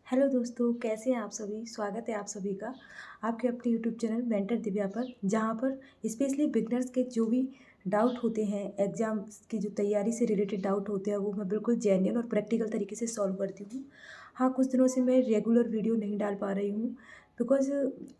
Hello दोस्तों, कैसे हैं आप सभी। स्वागत है आप सभी का आपके अपने यूट्यूब चैनल मेंटर दिव्या पर, जहां पर स्पेशली बिगनर्स के जो भी डाउट होते हैं, एग्जाम्स की जो तैयारी से रिलेटेड डाउट होते हैं, वो मैं बिल्कुल जेन्युइन और प्रैक्टिकल तरीके से सॉल्व करती हूँ। हाँ, कुछ दिनों से मैं रेगुलर वीडियो नहीं डाल पा रही हूँ बिकॉज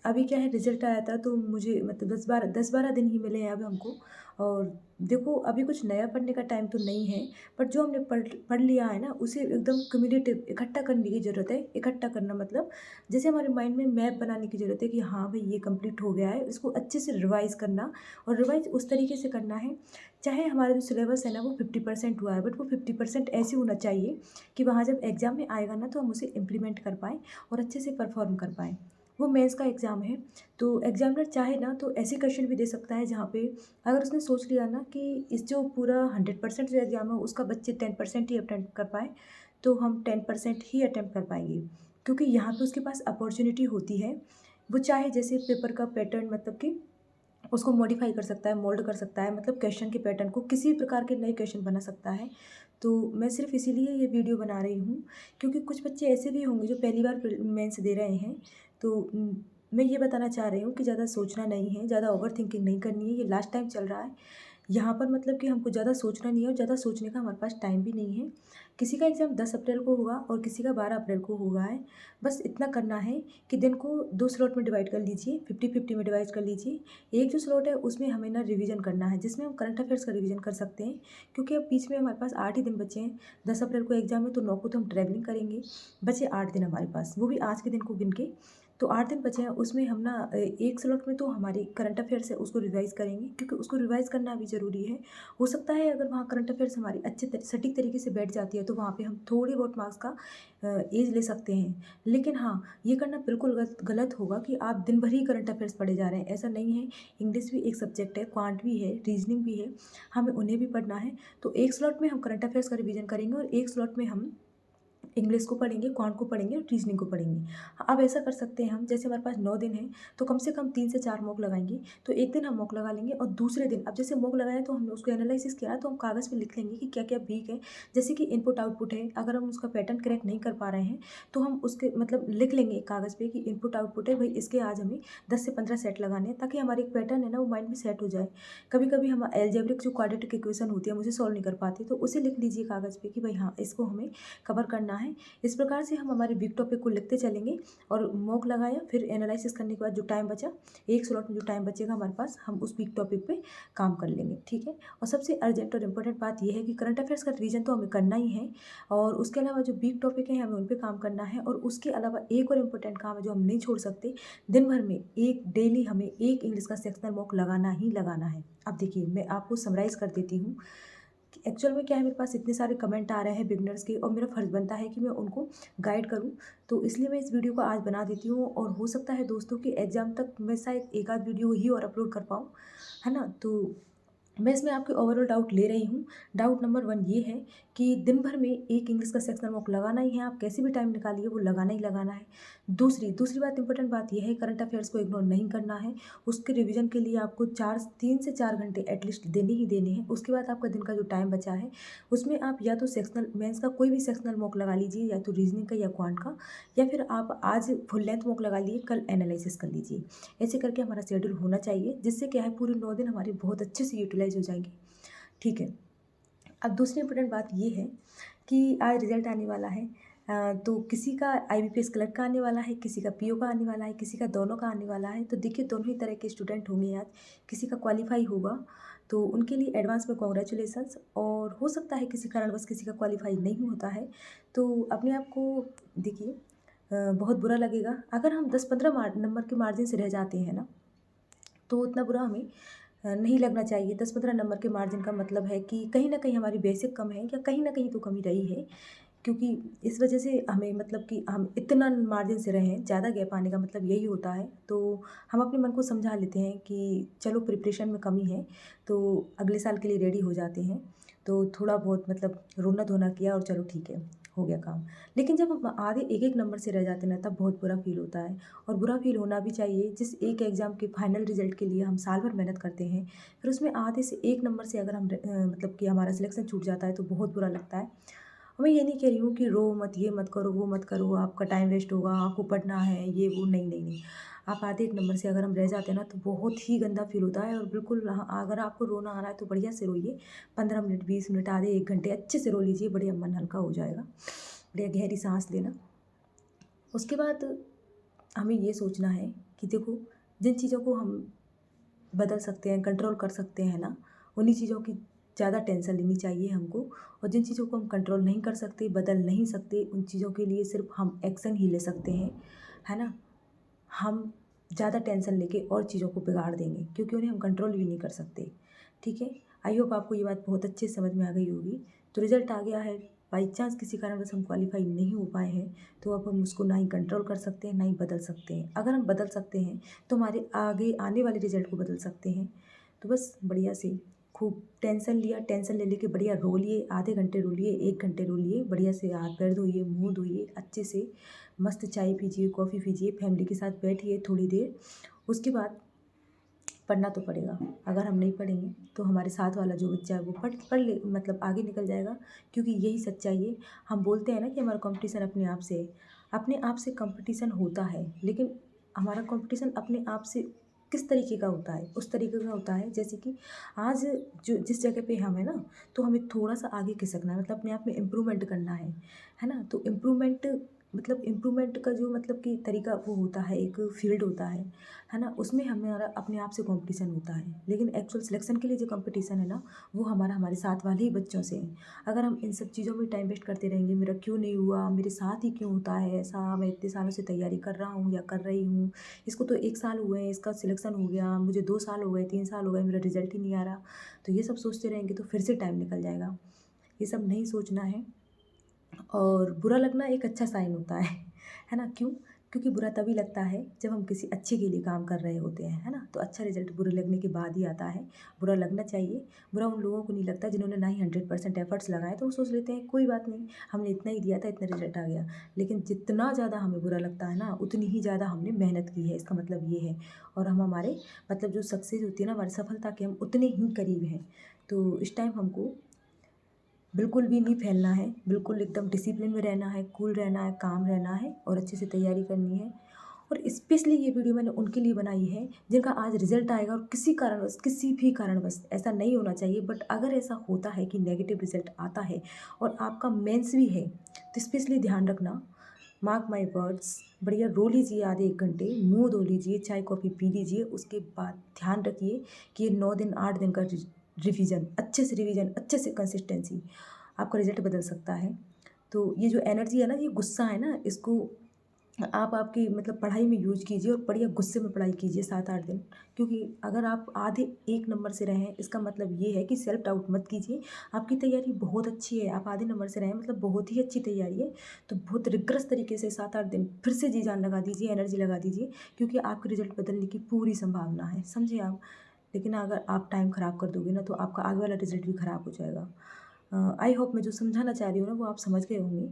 अभी क्या है, रिजल्ट आया था तो मुझे मतलब 10-12 दिन ही मिले हैं अब हमको। और देखो, अभी कुछ नया पढ़ने का टाइम तो नहीं है, बट जो हमने पढ़ पढ़ लिया है ना, उसे एकदम क्यूमुलेटिव इकट्ठा करने की ज़रूरत है। इकट्ठा करना मतलब जैसे हमारे माइंड में मैप बनाने की ज़रूरत है कि हाँ भाई, ये कंप्लीट हो गया है, इसको अच्छे से रिवाइज़ करना। और रिवाइज़ उस तरीके से करना है, चाहे हमारा जो सिलेबस है ना वो 50% हुआ है, बट वो 50% ऐसे होना चाहिए कि वहाँ जब एग्ज़ाम में आएगा ना, तो हम उसे इम्प्लीमेंट कर पाएँ और अच्छे से परफॉर्म कर पाएँ। वो मेंस का एग्ज़ाम है, तो एग्जामिनर चाहे ना तो ऐसे क्वेश्चन भी दे सकता है जहाँ पे अगर उसने सोच लिया ना कि इस जो पूरा 100% जो एग्ज़ाम है उसका बच्चे 10% ही अटेम्प्ट कर पाए, तो हम 10% ही अटेम्प्ट कर पाएंगे। क्योंकि यहाँ पे उसके पास अपॉर्चुनिटी होती है। वो चाहे जैसे पेपर का पैटर्न मतलब कि उसको मॉडिफाई कर सकता है, मोल्ड कर सकता है, मतलब क्वेश्चन के पैटर्न को किसी प्रकार के नए क्वेश्चन बना सकता है। तो मैं सिर्फ इसीलिए ये वीडियो बना रही हूँ, क्योंकि कुछ बच्चे ऐसे भी होंगे जो पहली बार मेंस दे रहे हैं। तो मैं ये बताना चाह रही हूँ कि ज़्यादा सोचना नहीं है, ज़्यादा ओवर थिंकिंग नहीं करनी है। ये लास्ट टाइम चल रहा है यहाँ पर, मतलब कि हमको ज़्यादा सोचना नहीं है और ज़्यादा सोचने का हमारे पास टाइम भी नहीं है। किसी का एग्ज़ाम 10 अप्रैल को होगा और किसी का 12 अप्रैल को होगा है। बस इतना करना है कि दिन को 2 स्लॉट में डिवाइड कर लीजिए, 50-50 में डिवाइड कर लीजिए। एक जो स्लॉट है उसमें हमें ना रिवीजन करना है, जिसमें हम करंट अफेयर्स का रिवीजन कर सकते हैं। क्योंकि अब बीच में हमारे पास 8 ही दिन बचे हैं। 10 अप्रैल को एग्ज़ाम है तो 9 को तो हम ट्रैवलिंग करेंगे। बचे 8 दिन हमारे पास, वो भी आज के दिन को गिन के। तो 8 दिन बचे हैं, उसमें हम ना एक स्लॉट में तो हमारी करंट अफेयर्स है उसको रिवाइज़ करेंगे, क्योंकि उसको रिवाइज़ करना भी ज़रूरी है। हो सकता है अगर वहाँ करंट अफेयर्स हमारी सटीक तरीके से बैठ जाती है तो वहाँ पे हम थोड़ी बहुत मार्क्स का एज ले सकते हैं। लेकिन हाँ, ये करना बिल्कुल गलत होगा कि आप दिन भर ही करंट अफेयर्स पढ़े जा रहे हैं, ऐसा नहीं है। इंग्लिश भी एक सब्जेक्ट है, क्वांट भी है, रीजनिंग भी है, हमें उन्हें भी पढ़ना है। तो एक स्लॉट में हम करंट अफेयर्स का रिवीजन करेंगे और एक स्लॉट में हम इंग्लिश को पढ़ेंगे, क्वांट को पढ़ेंगे और रीजनिंग को पढ़ेंगे। हाँ, अब ऐसा कर सकते हैं हम, जैसे हमारे पास 9 दिन हैं तो कम से कम 3 से 4 मॉक लगाएंगे। तो एक दिन हम मॉक लगा लेंगे और दूसरे दिन, अब जैसे मॉक लगाया तो हमने उसको एनालिसिस किया, तो हम कागज़ पे लिख लेंगे कि क्या क्या वीक है। जैसे कि इनपुट आउटपुट है, अगर हम उसका पैटर्न करेक्ट नहीं कर पा रहे हैं तो हम उसके मतलब लिख लेंगे एक कागज़ पे कि इनपुट आउटपुट है भाई, इसके आज हमें 10 से 15 सेट लगाने हैं, ताकि हमारे एक पैटर्न है ना वो माइंड में सेट हो जाए। कभी कभी हम एल्जेब्रिक जो क्वाड्रेटिक इक्वेशन होती है मुझे सॉल्व नहीं कर पाते, तो उसे लिख लीजिए कागज़ पे कि भाई हाँ, इसको हमें कवर करना है। इस प्रकार से हम हमारे वीक टॉपिक को लिखते चलेंगे और मॉक लगाया, फिर एनालिसिस करने के बाद जो टाइम बचा, एक स्लॉट में जो टाइम बचेगा हमारे पास, हम उस वीक टॉपिक पे काम कर लेंगे, ठीक है। और सबसे अर्जेंट और इम्पोर्टेंट बात यह है कि करंट अफेयर्स का रिवीजन तो हमें करना ही है, और उसके अलावा जो वीक टॉपिक है हमें उन पर काम करना है। और उसके अलावा एक और इम्पोर्टेंट काम है जो हम नहीं छोड़ सकते, दिन भर में एक डेली हमें एक इंग्लिश का सेक्शनल मॉक लगाना ही लगाना है। अब देखिए, मैं आपको समराइज़ कर देती हूँ कि एक्चुअल में क्या है, मेरे पास इतने सारे कमेंट आ रहे हैं बिगनर्स के और मेरा फ़र्ज़ बनता है कि मैं उनको गाइड करूं। तो इसलिए मैं इस वीडियो को आज बना देती हूँ, और हो सकता है दोस्तों कि एग्ज़ाम तक मैं शायद एक आध वीडियो ही और अपलोड कर पाऊँ, है ना। तो मैं इसमें आपके ओवरऑल डाउट ले रही हूँ। डाउट नंबर 1 ये है कि दिन भर में एक इंग्लिश का सेक्शनल मॉक लगाना ही है, आप कैसे भी टाइम निकालिए वो लगाना ही लगाना है। दूसरी बात, इंपॉर्टेंट बात यह है, करंट अफेयर्स को इग्नोर नहीं करना है। उसके रिवीजन के लिए आपको 3 से 4 घंटे एटलीस्ट देने ही देने हैं। उसके बाद आपका दिन का जो टाइम बचा है उसमें आप या तो सेक्शनल मेंस का कोई भी सेक्शनल मॉक लगा लीजिए, या तो रीजनिंग का या क्वांट का, या फिर आप आज फुल लेंथ मॉक लगा लिए, कल एनालिसिस कर लीजिए। ऐसे करके हमारा शेड्यूल होना चाहिए, जिससे क्या है, पूरे 9 दिन हमारे बहुत अच्छे से यूटिलाइज हो जाएंगे, ठीक है। अब दूसरी इम्पोर्टेंट बात ये है कि आज रिजल्ट आने वाला है। तो किसी का IBPS क्लर्क का आने वाला है, किसी का PO का आने वाला है, किसी का दोनों का आने वाला है। तो देखिए, दोनों ही तरह के स्टूडेंट होंगे आज। किसी का क्वालिफाई होगा तो उनके लिए एडवांस में कॉन्ग्रेचुलेसन्स, और हो सकता है किसी कारणवश किसी का क्वालिफाई नहीं होता है, तो अपने आप को देखिए, बहुत बुरा लगेगा अगर हम 10-15 नंबर के मार्जिन से रह जाते हैं ना, तो उतना बुरा हमें नहीं लगना चाहिए। 10-15 नंबर के मार्जिन का मतलब है कि कहीं ना कहीं हमारी बेसिक कम है, या कहीं ना कहीं तो कमी रही है। क्योंकि इस वजह से हमें मतलब कि हम इतना मार्जिन से रहें, ज़्यादा गैप आने का मतलब यही होता है। तो हम अपने मन को समझा लेते हैं कि चलो प्रिपरेशन में कमी है, तो अगले साल के लिए रेडी हो जाते हैं। तो थोड़ा बहुत मतलब रोना धोना किया और चलो ठीक है, हो गया काम। लेकिन जब हम आधे एक एक नंबर से रह जाते हैं ना, तब बहुत बुरा फील होता है। और बुरा फील होना भी चाहिए, जिस एक एग्ज़ाम के फाइनल रिजल्ट के लिए हम साल भर मेहनत करते हैं, फिर उसमें आधे से एक नंबर से अगर हम मतलब कि हमारा सिलेक्शन छूट जाता है तो बहुत बुरा लगता है। और मैं ये नहीं कह रही हूँ कि रो मत, ये मत करो, वो मत करो, आपका टाइम वेस्ट होगा, आपको पढ़ना है, ये वो, नहीं नहीं नहीं। आप आधे एक नंबर से अगर हम रह जाते हैं ना तो बहुत ही गंदा फील होता है। और बिल्कुल अगर आपको रोना आ रहा है तो बढ़िया से रोइए, 15 मिनट, 20 मिनट, आधे 1 घंटे अच्छे से रो लीजिए, बढ़िया मन हल्का हो जाएगा। बढ़िया गहरी सांस लेना। उसके बाद हमें ये सोचना है कि देखो, जिन चीज़ों को हम बदल सकते हैं, कंट्रोल कर सकते हैं ना, उन्हीं चीज़ों की ज़्यादा टेंशन लेनी चाहिए हमको। और जिन चीज़ों को हम कंट्रोल नहीं कर सकते, बदल नहीं सकते, उन चीज़ों के लिए सिर्फ हम एक्शन ही ले सकते हैं, है ना। हम ज़्यादा टेंशन लेके और चीज़ों को बिगाड़ देंगे, क्योंकि उन्हें हम कंट्रोल भी नहीं कर सकते। ठीक है, आई होप आपको ये बात बहुत अच्छे से समझ में आ गई होगी। तो रिज़ल्ट आ गया है, बाई चांस किसी कारणवश हम क्वालिफाई नहीं हो पाए हैं, तो अब हम उसको ना ही कंट्रोल कर सकते हैं, ना ही बदल सकते हैं। अगर हम बदल सकते हैं तो हमारे आगे आने वाले रिज़ल्ट को बदल सकते हैं। तो बस बढ़िया से खूब टेंशन लिया, टेंशन ले लेके बढ़िया रो लिए, आधे घंटे रो लिए, 1 घंटे रो लिए, बढ़िया से हाथ पैर धोइए, मुँह धोइए, अच्छे से मस्त चाय पीजिए, कॉफ़ी पीजिए, फैमिली के साथ बैठिए थोड़ी देर। उसके बाद पढ़ना तो पड़ेगा। अगर हम नहीं पढ़ेंगे तो हमारे साथ वाला जो बच्चा है वो पढ़ पढ़ ले, मतलब आगे निकल जाएगा, क्योंकि यही सच्चाई है। हम बोलते हैं ना कि हमारा कंपटीशन अपने आप से है। अपने आप से कंपटीशन होता है, लेकिन हमारा कंपटीशन अपने आप से किस तरीके का होता है? उस तरीके का होता है जैसे कि आज जो जिस जगह पे हम हैं ना, तो हमें थोड़ा-सा आगे खिसकना है, मतलब अपने आप में इम्प्रूवमेंट करना है ना? तो इम्प्रूवमेंट, मतलब इम्प्रूवमेंट का जो मतलब कि तरीका वो होता है, एक फील्ड होता है ना? उसमें हमारा अपने आप से कॉम्पिटिशन होता है। लेकिन एक्चुअल सिलेक्शन के लिए जो कॉम्पिटिशन है ना, वो हमारे साथ वाले ही बच्चों से है। अगर हम इन सब चीज़ों में टाइम वेस्ट करते रहेंगे, मेरा क्यों नहीं हुआ, मेरे साथ ही क्यों होता है ऐसा, मैं इतने सालों से तैयारी कर रहा हूँ या कर रही हूँ, इसको तो 1 साल हुए हैं, इसका सिलेक्शन हो गया, मुझे 2 साल हो गए, 3 साल हो गए, मेरा रिजल्ट ही नहीं आ रहा। तो ये सब सोचते रहेंगे तो फिर से टाइम निकल जाएगा। ये सब नहीं सोचना है। और बुरा लगना एक अच्छा साइन होता है ना? क्यों? क्योंकि बुरा तभी लगता है जब हम किसी अच्छे के लिए काम कर रहे होते हैं, है ना? तो अच्छा रिज़ल्ट बुरे लगने के बाद ही आता है। बुरा लगना चाहिए। बुरा उन लोगों को नहीं लगता जिन्होंने ना ही 100% एफर्ट्स लगाए, तो वो सोच लेते हैं कोई बात नहीं, हमने इतना ही दिया था, इतना रिज़ल्ट आ गया। लेकिन जितना ज़्यादा हमें बुरा लगता है ना, उतनी ही ज़्यादा हमने मेहनत की है, इसका मतलब ये है। और हम हमारे मतलब जो सक्सेस होती है ना, हमारी सफलता के हम उतने ही करीब हैं। तो इस टाइम हमको बिल्कुल भी नहीं फैलना है, बिल्कुल एकदम डिसिप्लिन में रहना है, कूल रहना है, काम रहना है और अच्छे से तैयारी करनी है। और स्पेशली ये वीडियो मैंने उनके लिए बनाई है जिनका आज रिजल्ट आएगा और किसी भी कारणवश ऐसा नहीं होना चाहिए, बट अगर ऐसा होता है कि नेगेटिव रिजल्ट आता है और आपका मेंस भी है, तो स्पेशली ध्यान रखना, मार्क माई वर्ड्स, बढ़िया रो लीजिए, आधे 1 घंटे मुँह धो लीजिए, चाय कॉफ़ी पी लीजिए। उसके बाद ध्यान रखिए कि ये 9 दिन 8 दिन का रिवीजन, अच्छे से रिवीजन, अच्छे से कंसिस्टेंसी आपका रिजल्ट बदल सकता है। तो ये जो एनर्जी है ना, ये गुस्सा है ना, इसको आप आपकी मतलब पढ़ाई में यूज कीजिए और बढ़िया गुस्से में पढ़ाई कीजिए 7-8 दिन। क्योंकि अगर आप आधे 1 नंबर से रहें, इसका मतलब ये है कि सेल्फ डाउट मत कीजिए। आपकी तैयारी बहुत अच्छी है, आप आधे नंबर से रहें मतलब बहुत ही अच्छी तैयारी है। तो बहुत रिग्रस तरीके से 7-8 दिन फिर से जी जान लगा दीजिए, एनर्जी लगा दीजिए, क्योंकि आपके रिजल्ट बदलने की पूरी संभावना है, समझे आप। लेकिन अगर आप टाइम ख़राब कर दोगे ना, तो आपका आगे वाला रिजल्ट भी ख़राब हो जाएगा। आई होप मैं जो समझाना चाह रही हूँ ना, वो आप समझ गए होंगे।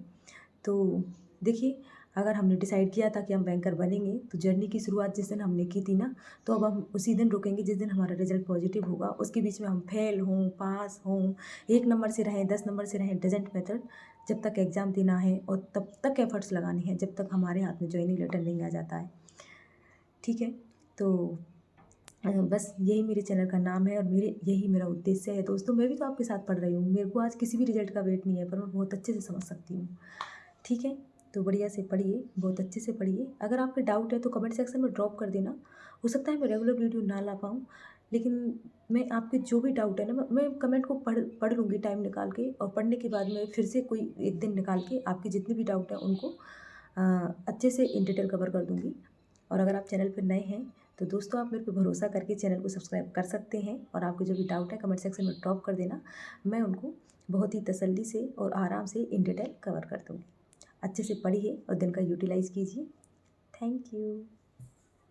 तो देखिए, अगर हमने डिसाइड किया था कि हम बैंकर बनेंगे, तो जर्नी की शुरुआत जिस दिन हमने की थी ना, तो अब हम उसी दिन रुकेंगे जिस दिन हमारा रिजल्ट पॉजिटिव होगा। उसके बीच में हम फेल हों, पास हों, 1 नंबर से रहें, 10 नंबर से रहें, डज़न्ट मैटर। जब तक एग्ज़ाम देना है और तब तक एफ़र्ट्स लगाने हैं, जब तक हमारे हाथ में जॉइनिंग लेटर नहीं आ जाता है। ठीक है? तो बस यही मेरे चैनल का नाम है और यही मेरा उद्देश्य है। दोस्तों, मैं भी तो आपके साथ पढ़ रही हूँ, मेरे को आज किसी भी रिजल्ट का वेट नहीं है, पर मैं बहुत अच्छे से समझ सकती हूँ। ठीक है? तो बढ़िया से पढ़िए, बहुत अच्छे से पढ़िए। अगर आपके डाउट है तो कमेंट सेक्शन में ड्रॉप कर देना। हो सकता है मैं रेगुलर वीडियो ना ला पाऊँ, लेकिन मैं आपके जो भी डाउट है ना, मैं कमेंट को पढ़ पढ़ लूँगी टाइम निकाल के, और पढ़ने के बाद मैं फिर से कोई एक दिन निकाल के आपके जितने भी डाउट हैं उनको अच्छे से इन डिटेल कवर कर दूँगी। और अगर आप चैनल पर नए हैं तो दोस्तों, आप मेरे पे भरोसा करके चैनल को सब्सक्राइब कर सकते हैं, और आपके जो भी डाउट है कमेंट सेक्शन में ड्रॉप कर देना। मैं उनको बहुत ही तसल्ली से और आराम से इन डिटेल कवर कर दूँगी। अच्छे से पढ़िए और दिन का यूटिलाइज़ कीजिए। Thank you.